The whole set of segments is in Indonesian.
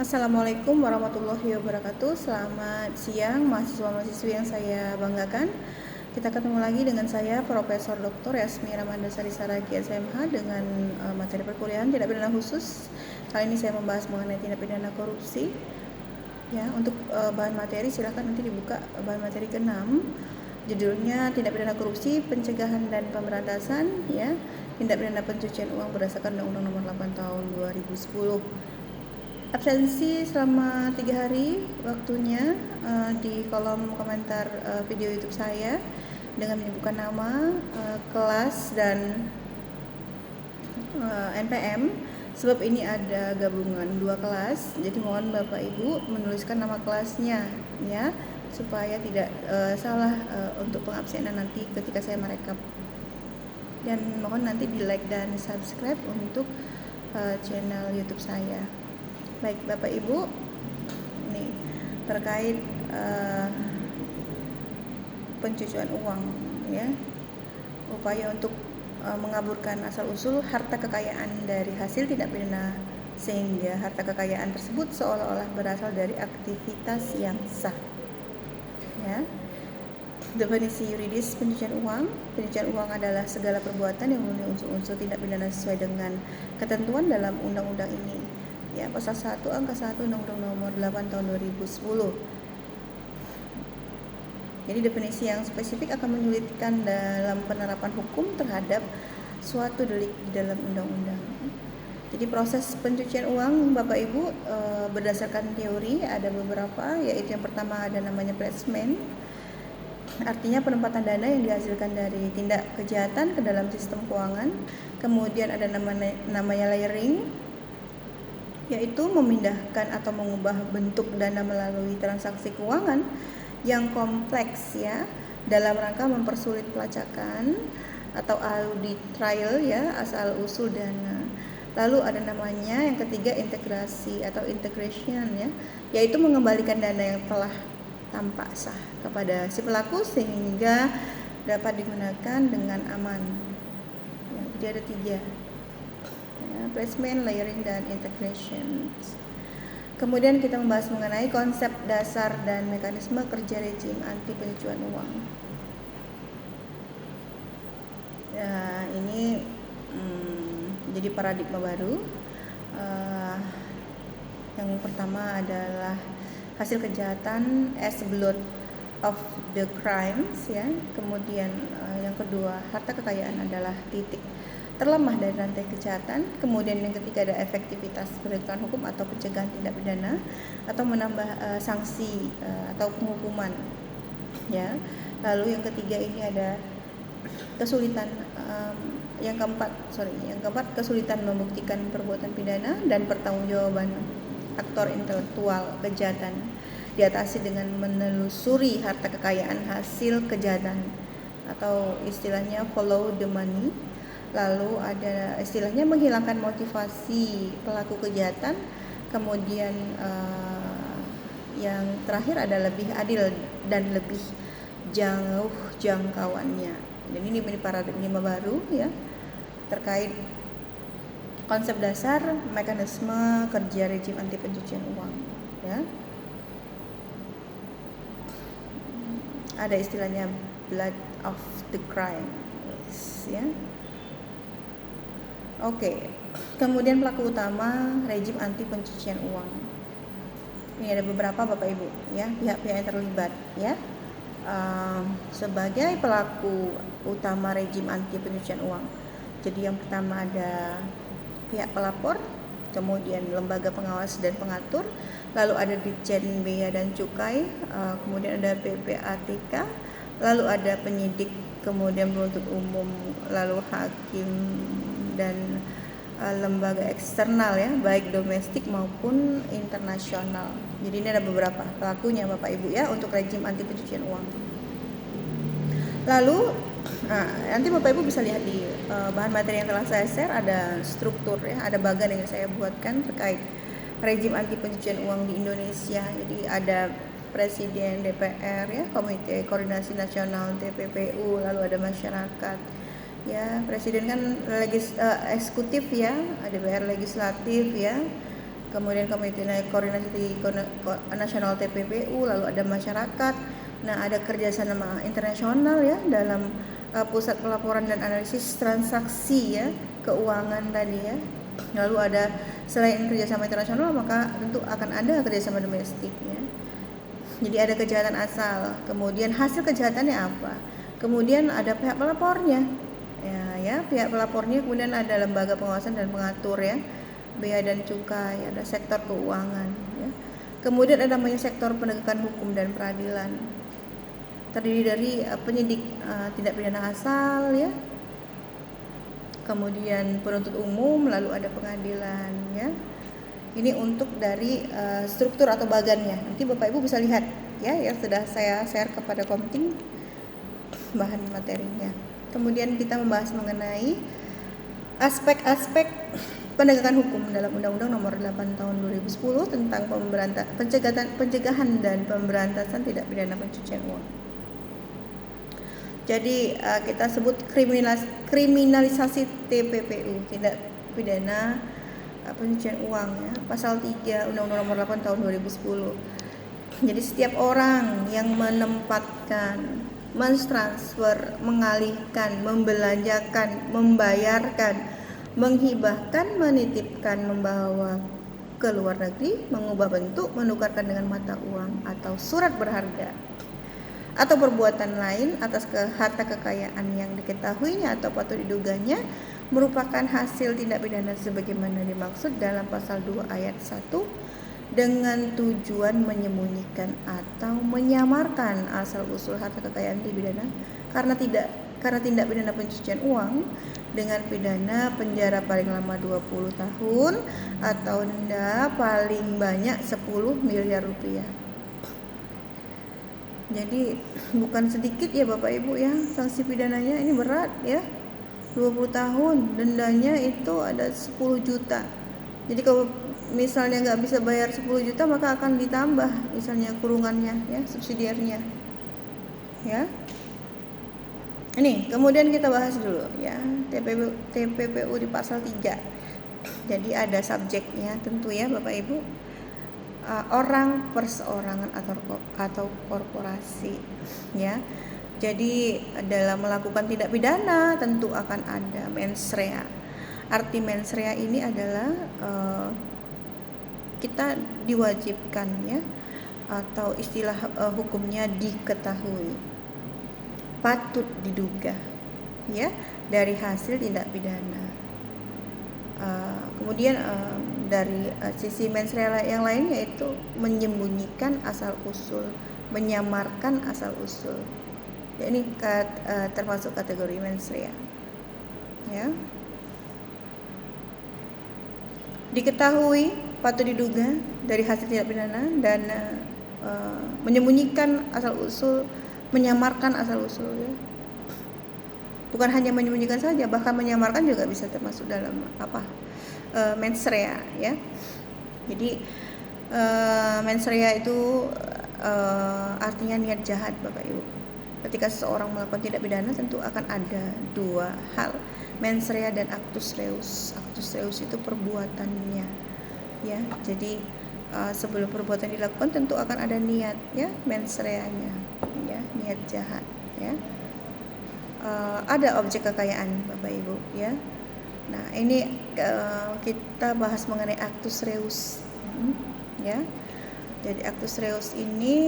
Assalamualaikum warahmatullahi wabarakatuh. Selamat siang mahasiswa-mahasiswi yang saya banggakan. Kita ketemu lagi dengan saya Profesor Dr. Yasmi Ramandasari Saragi SMH dengan materi perkuliahan tindak pidana khusus. Kali ini saya membahas mengenai tindak pidana korupsi. Ya, untuk bahan materi silakan nanti dibuka bahan materi ke-6. Judulnya tindak pidana korupsi, pencegahan dan pemberantasan, ya. Tindak pidana pencucian uang berdasarkan Undang-Undang Nomor 8 Tahun 2010. Absensi selama 3 hari waktunya di kolom komentar video YouTube saya dengan menyebutkan nama, kelas dan NPM, sebab ini ada gabungan 2 kelas. Jadi mohon Bapak Ibu menuliskan nama kelasnya ya, supaya tidak salah untuk pengabsenan nanti ketika saya merekap. Dan mohon nanti di like dan subscribe untuk channel YouTube saya. Baik Bapak Ibu, nih terkait pencucian uang, ya, upaya untuk mengaburkan asal-usul harta kekayaan dari hasil tindak pidana sehingga harta kekayaan tersebut seolah-olah berasal dari aktivitas yang sah. Ya. Definisi yuridis pencucian uang adalah segala perbuatan yang memenuhi unsur-unsur tindak pidana sesuai dengan ketentuan dalam undang-undang ini. Ya, pasal 1 angka 1 Undang-Undang Nomor 8 Tahun 2010. Jadi definisi yang spesifik akan menyulitkan dalam penerapan hukum terhadap suatu delik di dalam undang-undang. Jadi proses pencucian uang Bapak Ibu berdasarkan teori ada beberapa, yaitu yang pertama ada namanya placement. Artinya penempatan dana yang dihasilkan dari tindak kejahatan ke dalam sistem keuangan. Kemudian ada namanya layering, yaitu memindahkan atau mengubah bentuk dana melalui transaksi keuangan yang kompleks ya, dalam rangka mempersulit pelacakan atau audit trail ya, asal usul dana. Lalu ada namanya yang ketiga integrasi atau integration ya, yaitu mengembalikan dana yang telah tampak sah kepada si pelaku sehingga dapat digunakan dengan aman. Ya, jadi ada 3. Placement, layering, dan integration. Kemudian kita membahas mengenai konsep dasar dan mekanisme kerja rejim anti pencucian uang. Ya, ini jadi paradigma baru. Yang pertama adalah hasil kejahatan as blood of the crimes ya. Kemudian yang kedua, harta kekayaan adalah titik terlemah dari rantai kejahatan. Kemudian yang ketiga ada efektivitas penegakan hukum atau pencegahan tindak pidana atau menambah sanksi atau penghukuman ya. Lalu yang ketiga ini ada kesulitan yang keempat kesulitan membuktikan perbuatan pidana dan pertanggungjawaban aktor intelektual kejahatan diatasi dengan menelusuri harta kekayaan hasil kejahatan atau istilahnya follow the money. Lalu ada istilahnya menghilangkan motivasi pelaku kejahatan. Kemudian yang terakhir ada lebih adil dan lebih jauh jangkauannya. Dan ini paradigma baru ya, terkait konsep dasar mekanisme kerja rejim anti pencucian uang ya. Ada istilahnya blood of the crime ya. Oke, kemudian pelaku utama rejim anti pencucian uang. Ini ada beberapa Bapak Ibu ya, pihak-pihak yang terlibat ya. Sebagai pelaku utama rejim anti pencucian uang. Jadi yang pertama ada pihak pelapor, kemudian lembaga pengawas dan pengatur, lalu ada Ditjen Bea dan Cukai, kemudian ada PPATK, lalu ada penyidik, kemudian penuntut umum, lalu hakim dan lembaga eksternal ya, baik domestik maupun internasional. Jadi ini ada beberapa pelakunya Bapak Ibu ya untuk rejim anti pencucian uang. Lalu nanti Bapak Ibu bisa lihat di bahan materi yang telah saya share, ada struktur ya, ada bagan yang saya buatkan terkait rejim anti pencucian uang di Indonesia. Jadi ada Presiden, DPR ya, Komite Koordinasi Nasional TPPU, lalu ada masyarakat ya. Presiden kan eksekutif ya, DPR legislatif ya, kemudian Komite Koordinasi Nasional TPPU, lalu ada masyarakat. Nah, ada kerjasama internasional ya dalam pusat pelaporan dan analisis transaksi ya keuangan tadi ya. Lalu ada selain kerjasama internasional maka tentu akan ada kerjasama domestik ya. Jadi ada kejahatan asal, kemudian hasil kejahatannya apa, kemudian ada pihak pelapornya ya pihak pelapornya, kemudian ada lembaga pengawasan dan pengatur ya, bea dan cukai, ada sektor keuangan ya. Kemudian ada namanya sektor penegakan hukum dan peradilan, terdiri dari penyidik tindak pidana asal ya, kemudian penuntut umum, lalu ada pengadilan ya. Ini untuk dari struktur atau bagannya. Nanti Bapak Ibu bisa lihat ya yang sudah saya share kepada Komting bahan materinya. Kemudian kita membahas mengenai aspek-aspek penegakan hukum dalam Undang-Undang Nomor 8 Tahun 2010 tentang pencegahan dan pemberantasan tindak pidana pencucian uang. Jadi kita sebut kriminalisasi TPPU, tindak pidana pencucian uang ya, pasal 3 Undang-Undang Nomor 8 Tahun 2010. Jadi setiap orang yang menempatkan, mentransfer, mengalihkan, membelanjakan, membayarkan, menghibahkan, menitipkan, membawa ke luar negeri, mengubah bentuk, menukarkan dengan mata uang atau surat berharga, atau perbuatan lain atas harta kekayaan yang diketahuinya atau patut diduganya merupakan hasil tindak pidana sebagaimana dimaksud dalam pasal 2 ayat 1 dengan tujuan menyembunyikan atau menyamarkan asal-usul harta kekayaan dipidana karena tindak pidana pencucian uang dengan pidana penjara paling lama 20 tahun atau denda paling banyak 10 miliar rupiah. Jadi bukan sedikit ya Bapak Ibu ya, sanksi pidananya ini berat ya. 20 tahun, dendanya itu ada 10 juta. Jadi kalau misalnya nggak bisa bayar 10 juta maka akan ditambah misalnya kurungannya ya, subsidiarnya ya. Ini kemudian kita bahas dulu ya TPPU di pasal 3. Jadi ada subjeknya tentu ya Bapak Ibu, orang, perseorangan atau korporasi ya. Jadi dalam melakukan tindak pidana tentu akan ada mens rea. Arti mens rea ini adalah kita diwajibkan ya, atau istilah hukumnya diketahui, patut diduga ya dari hasil tindak pidana. Kemudian dari sisi mens rea yang lain yaitu menyembunyikan asal usul, menyamarkan asal usul. Ya, ini termasuk kategori mens rea ya. Diketahui, patut diduga dari hasil tindak pidana, dan menyembunyikan asal usul, menyamarkan asal usul ya. Bukan hanya menyembunyikan saja, bahkan menyamarkan juga bisa termasuk dalam mens rea ya. Jadi mens rea itu artinya niat jahat Bapak Ibu. Ketika seseorang melakukan tindak pidana tentu akan ada dua hal, mens rea dan actus reus. Actus reus itu perbuatannya ya. Jadi sebelum perbuatan dilakukan tentu akan ada niat ya, mens reanya ya, niat jahat ya. Ada objek kekayaan Bapak Ibu ya. Nah ini kita bahas mengenai actus reus ya. Jadi actus reus ini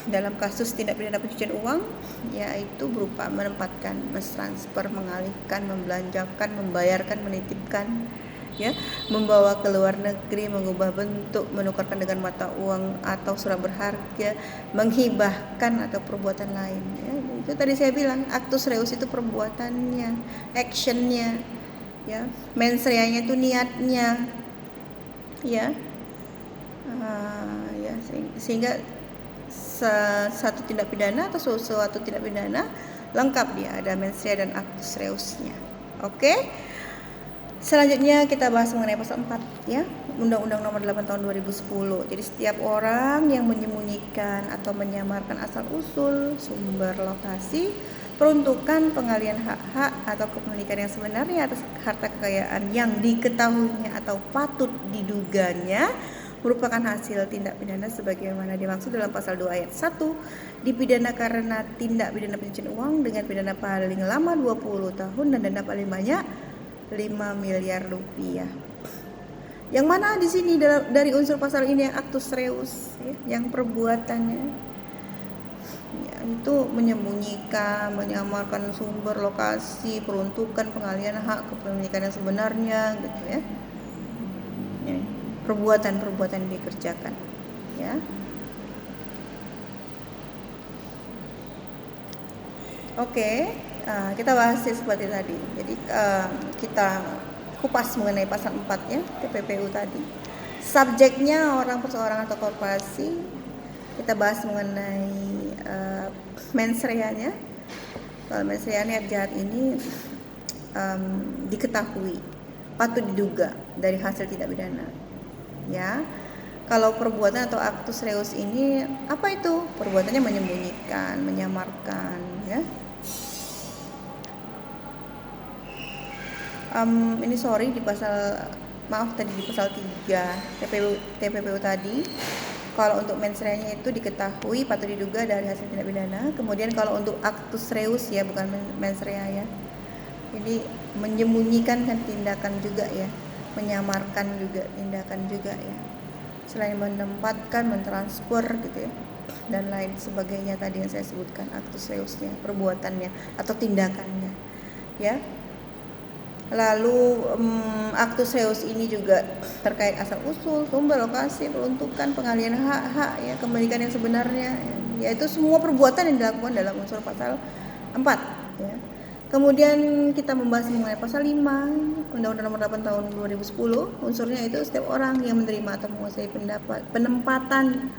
dalam kasus tindak pidana pencucian uang yaitu berupa menempatkan, mentransfer, mengalihkan, membelanjakan, membayarkan, menitipkan ya, membawa ke luar negeri, mengubah bentuk, menukarkan dengan mata uang atau surat berharga, menghibahkan atau perbuatan lain ya. Itu tadi saya bilang actus reus itu perbuatannya, actionnya ya. Mens rea-nya itu niatnya ya. Sehingga satu tindak pidana atau suatu tindak pidana lengkap dia ada mens rea dan actus reusnya. Oke. Selanjutnya kita bahas mengenai pasal 4 ya, Undang-Undang Nomor 8 Tahun 2010. Jadi setiap orang yang menyembunyikan atau menyamarkan asal usul, sumber, lokasi, peruntukan pengalihan hak-hak atau kepemilikan yang sebenarnya atas harta kekayaan yang diketahuinya atau patut diduganya merupakan hasil tindak pidana sebagaimana dimaksud dalam pasal 2 ayat 1, dipidana karena tindak pidana pencucian uang dengan pidana paling lama 20 tahun dan denda paling banyak 5 miliar rupiah. Yang mana di sini dari unsur pasal ini yang actus reus, ya, yang perbuatannya ya, itu menyembunyikan, menyamarkan sumber, lokasi, peruntukan, pengalihan hak, kepemilikan yang sebenarnya, gitu ya. Perbuatan-perbuatan yang dikerjakan, ya. Oke, kita bahas seperti tadi. Jadi kita kupas mengenai pasal 4 ya, TPPU tadi. Subjeknya orang perseorangan atau korporasi. Kita bahas mengenai mens rea-nya. Kalau mens rea niat jahat ini diketahui, patut diduga dari hasil tindak pidana. Ya, kalau perbuatan atau actus reus ini apa itu? Perbuatannya menyembunyikan, menyamarkan, ya. Ini di pasal 3 TPPU tadi. Kalau untuk mens rea-nya itu diketahui, patut diduga dari hasil tindak pidana. Kemudian kalau untuk actus reus ya, bukan mens rea ya. Jadi menyembunyikan kan tindakan juga ya. Menyamarkan juga tindakan juga ya, selain menempatkan, mentransfer gitu ya, dan lain sebagainya tadi yang saya sebutkan actus reusnya, perbuatannya atau tindakannya ya. Lalu actus reus ini juga terkait asal usul, sumber, lokasi, peruntukan, pengalihan hak-hak ya, kepemilikan yang sebenarnya ya, yaitu semua perbuatan yang dilakukan dalam unsur pasal 4 ya. Kemudian kita membahas mengenai pasal 5 Undang-Undang Nomor 8 Tahun 2010. Unsurnya itu setiap orang yang menerima atau menguasai penempatan,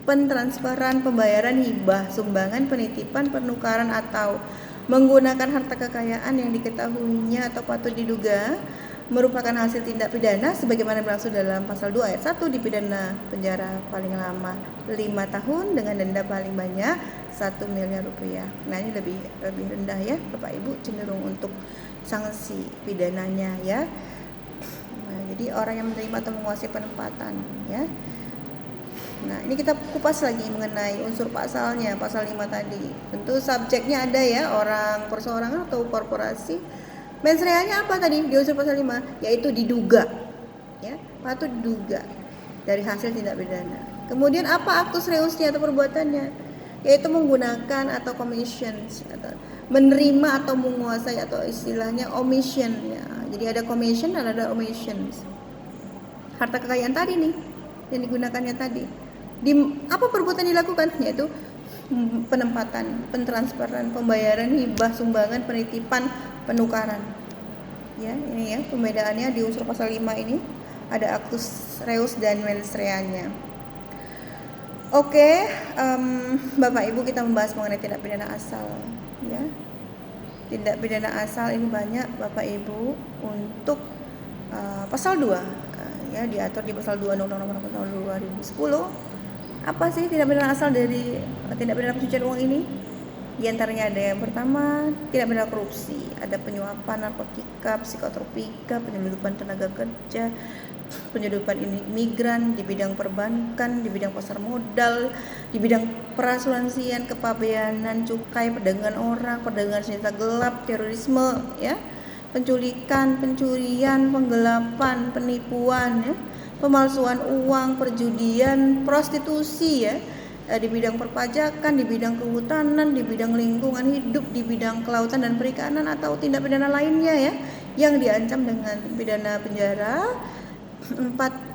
pentransferan, pembayaran hibah, sumbangan, penitipan, penukaran atau menggunakan harta kekayaan yang diketahuinya atau patut diduga merupakan hasil tindak pidana sebagaimana berlangsung dalam pasal 2 ayat 1, dipidana penjara paling lama 5 tahun dengan denda paling banyak 1 miliar rupiah. Nah, ini lebih rendah ya Bapak Ibu, cenderung untuk sanksi pidananya ya. Nah, jadi orang yang menerima atau menguasai penempatan ya. Nah, ini kita kupas lagi mengenai unsur pasalnya, pasal 5 tadi. Tentu subjeknya ada ya, orang perseorangan atau korporasi. Mens rea-nya apa tadi di unsur pasal 5? Yaitu diduga. Ya, patut diduga dari hasil tindak pidana. Kemudian apa actus reusnya atau perbuatannya? Yaitu menggunakan atau commission atau menerima atau menguasai atau istilahnya omission ya. Jadi ada commission dan ada omission. Harta kekayaan tadi nih yang digunakannya tadi. Apa perbuatan dilakukan? Yaitu penempatan, pentransferan, pembayaran hibah, sumbangan, penitipan, penukaran. Ya, ini ya pembedaannya di unsur pasal 5 ini ada actus reus dan mens rea-nya. Oke, Bapak Ibu, kita membahas mengenai tindak pidana asal ya. Tindak pidana asal ini banyak Bapak Ibu untuk pasal 2 ya, diatur di pasal 2 Undang-Undang Nomor 8 Tahun 2010. Apa sih tindak pidana asal dari tindak pidana pencucian uang ini? Di antaranya ada yang pertama, tindak pidana korupsi, ada penyuapan narkotika, psikotropika, penyelundupan tenaga kerja, penyelundupan imigran di bidang perbankan, di bidang pasar modal, di bidang perasuransian, kepabeanan, cukai, perdagangan orang, perdagangan senjata gelap, terorisme, ya, penculikan, pencurian, penggelapan, penipuan, ya, pemalsuan uang, perjudian, prostitusi, ya, di bidang perpajakan, di bidang kehutanan, di bidang lingkungan hidup, di bidang kelautan dan perikanan atau tindak pidana lainnya ya yang diancam dengan pidana penjara 4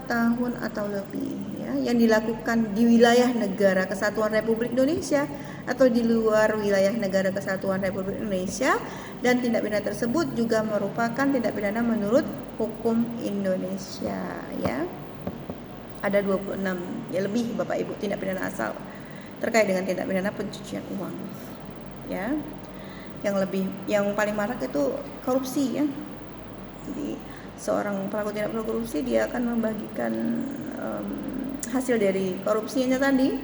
tahun atau lebih ya, yang dilakukan di wilayah negara Kesatuan Republik Indonesia atau di luar wilayah negara Kesatuan Republik Indonesia, dan tindak pidana tersebut juga merupakan tindak pidana menurut hukum Indonesia ya. Ada 26 ya lebih Bapak Ibu tindak pidana asal terkait dengan tindak pidana pencucian uang ya. Yang paling marak itu korupsi ya. Jadi seorang pelaku tindak pidana korupsi dia akan membagikan hasil dari korupsinya tadi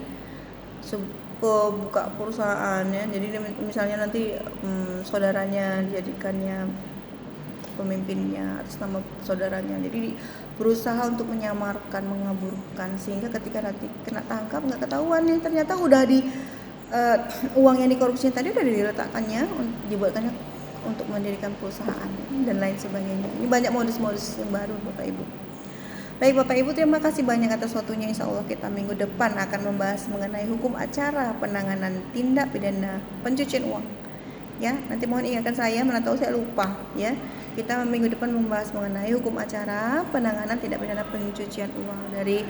ke buka perusahaan ya. Jadi misalnya nanti saudaranya dijadikannya pemimpinnya atas nama saudaranya. Jadi berusaha untuk menyamarkan, mengaburkan, sehingga ketika nanti kena tangkap nggak ketahuan nih, ternyata udah di uang yang dikorupsinya tadi udah diletakkannya, dibuatkannya untuk mendirikan perusahaan dan lain sebagainya. Ini banyak modus-modus yang baru Bapak Ibu. Baik Bapak Ibu, terima kasih banyak atas waktunya. Insya Allah kita minggu depan akan membahas mengenai hukum acara penanganan tindak pidana pencucian uang. Ya, nanti mohon ingatkan saya, mana tahu saya lupa ya. Kita minggu depan membahas mengenai hukum acara penanganan tindak pidana pencucian uang dari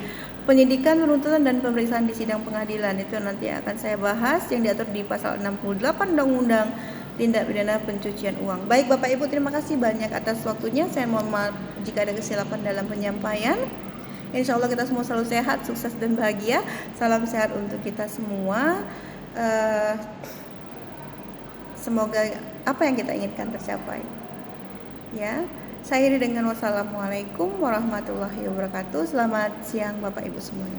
penyidikan, penuntutan dan pemeriksaan di sidang pengadilan. Itu nanti akan saya bahas yang diatur di pasal 68 Undang-Undang Tindak Pidana Pencucian Uang. Baik Bapak Ibu, terima kasih banyak atas waktunya. Saya mohon maaf jika ada kesilapan dalam penyampaian. Insya Allah kita semua selalu sehat, sukses dan bahagia. Salam sehat untuk kita semua. Semoga apa yang kita inginkan tercapai. Ya, saya akhiri dengan wassalamualaikum warahmatullahi wabarakatuh. Selamat siang Bapak Ibu semuanya.